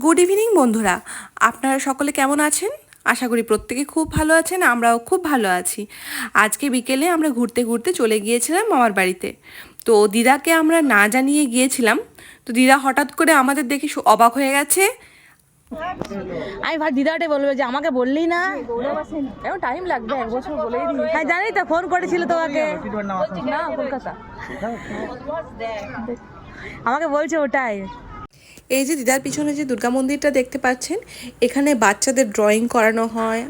Good evening বন্ধুরা, আপনারা সকলে কেমন আছেন? আশা করি প্রত্যেকে খুব ভালো আছেন, আমরাও খুব ভালো আছি। আজকে বিকেলে আমরা ঘুরতে ঘুরতে চলে গিয়েছিলাম মামার বাড়িতে। তো দিদাকে আমরা না জানিয়ে গিয়েছিলাম, তো দিদা হঠাৎ করে আমাদের দেখে অবাক হয়ে গেছে। আমি ভাই দিদাটাই বলবে যে আমাকে বললি না, এখন টাইম লাগবে, এক বছর বলেই দিই। হ্যাঁ জানি তো, ফোন করেছিল তোমাকে না কলকাতা, আমাকে বলছে ওটাই। এই যে দিদার পিছনে যে দুর্গা মন্দিরটা দেখতে পাচ্ছেন, এখানে বাচ্চাদের ড্রয়িং করানো হয়,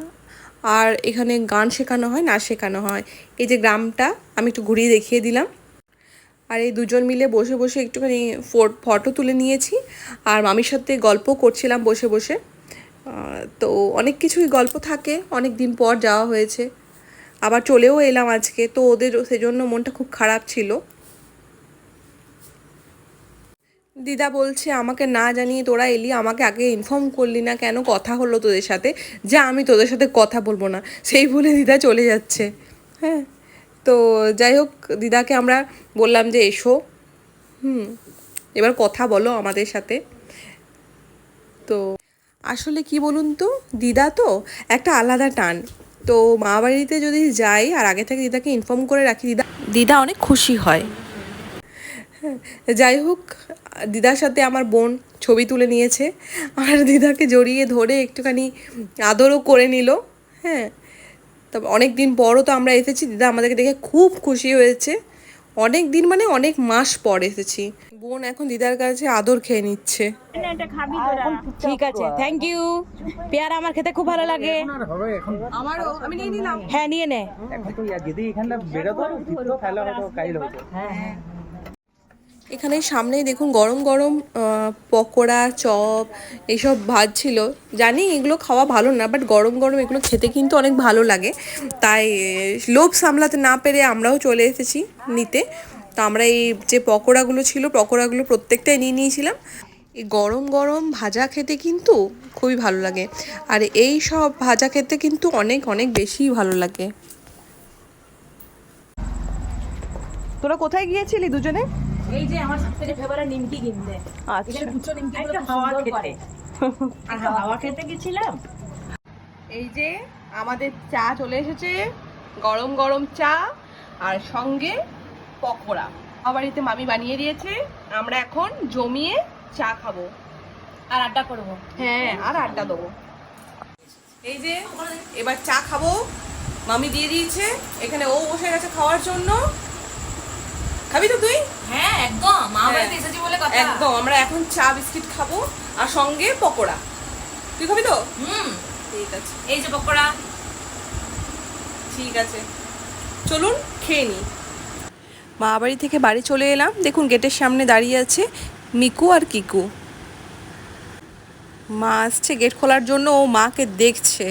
আর এখানে গান শেখানো হয়, নাচ শেখানো হয়। এই যে গ্রামটা আমি একটু ঘুরিয়ে দেখিয়ে দিলাম। আর এই দুজন মিলে বসে বসে একটুখানি ফটো তুলে নিয়েছি, আর মামির সাথে গল্প করছিলাম বসে বসে। তো অনেক কিছুই গল্প থাকে, অনেক দিন পর যাওয়া হয়েছে, আবার চলেও এলাম আজকে, তো ওদের সেজন্য মনটা খুব খারাপ ছিল। দিদা বলছে আমাকে না জানিয়ে তোরা এলি, আমাকে আগে ইনফর্ম করলি না কেন, কথা হলো তোদের সাথে, যা আমি তোদের সাথে কথা বলবো না, সেই বলে দিদা চলে যাচ্ছে। হ্যাঁ, তো যাই হোক, দিদাকে আমরা বললাম যে এসো, এবার কথা বলো আমাদের সাথে। তো আসলে কি বলুন তো, দিদা তো একটা আলাদা টান। তো মা বাড়িতে যদি যাই আর আগে থেকে দিদাকে ইনফর্ম করে রাখি, দিদা অনেক খুশি হয়। যাই হোক, দিদার সাথে আমার বোন ছবি তুলে নিয়েছে, আর দিদাকে জড়িয়ে ধরে একটুখানি আদরও করে নিল। হ্যাঁ, তবে অনেক দিন পরও তো আমরা এসেছি, দিদা আমাদেরকে দেখে খুব খুশি হয়েছে। অনেক দিন মানে অনেক মাস পর এসেছি। বোন এখন দিদার কাছে আদর খেয়ে নিচ্ছে। ঠিক আছে, থ্যাংক ইউ। পেয়ারা আমার খেতে খুব ভালো লাগে। আমারও, আমি নিয়ে নিলাম। হ্যাঁ নিয়ে নে। এখন তো যদি এখানটা বেরোতো তো তাহলে হয়তো কাইল হতো। হ্যাঁ এখানে সামনেই দেখুন গরম গরম পকোড়া, চপ এইসব ভাজছিল। জানি এগুলো খাওয়া ভালো না, বাট গরম গরম এগুলো খেতে কিন্তু অনেক ভালো লাগে। তাই লোভ সামলাতে না পেরে আমরাও চলে এসেছি নিতে। তো আমরা এই যে পকোড়াগুলো ছিল, পকোড়াগুলো প্রত্যেকটাই নিয়ে নিয়েছিলাম। এই গরম গরম ভাজা খেতে কিন্তু খুবই ভালো লাগে, আর এই সব ভাজা খেতে কিন্তু অনেক অনেক বেশি ভালো লাগে। তোরা কোথায় গিয়েছিলি দুজনে? এই যে আমার সবথেকে ফেভারিট নিমকি কিনতে। আচ্ছা, কুচো নিমকি গুলো হাওয়া খেতে, আর হাওয়া খেতে গেছিলাম। এই যে আমাদের চা চলে এসেছে, গরম গরম চা, আর সঙ্গে পকোড়া। আমার বাড়িতে মামি বানিয়ে দিয়েছে, আমরা এখন জমিয়ে চা খাবো আর আড্ডা করবো। হ্যাঁ, আর আড্ডা দেবো। এই যে এবার চা খাবো, মামি দিয়ে দিয়েছে, এখানে ও বসে গেছে খাওয়ার জন্য। খাবি তো তুই? হ্যাঁ একদম, মা বাড়িতে এসেছি বলে কথা। একদম, আমরা এখন চা বিস্কিট খাবো আর সঙ্গে পকোড়া। তুই খাবি তো? ঠিক আছে, এই যে পকোড়া। ঠিক আছে, চলুন খেয়ে নিই। মা বাড়ি থেকে বাড়ি চলে এলাম, দেখুন গেটের সামনে দাঁড়িয়ে আছে মিকু আর কিকু। মা আসছে গেট খোলার জন্য, ও মাকে দেখছে।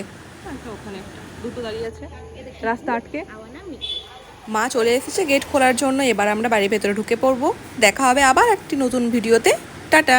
ওখানে দুটো দাঁড়িয়ে আছে, রাস্তা আটকে। মা চলে এসেছে গেট খোলার জন্য, এবার আমরা বাড়ির ভেতরে ঢুকে পড়বো। দেখা হবে আবার একটি নতুন ভিডিওতে। টাটা।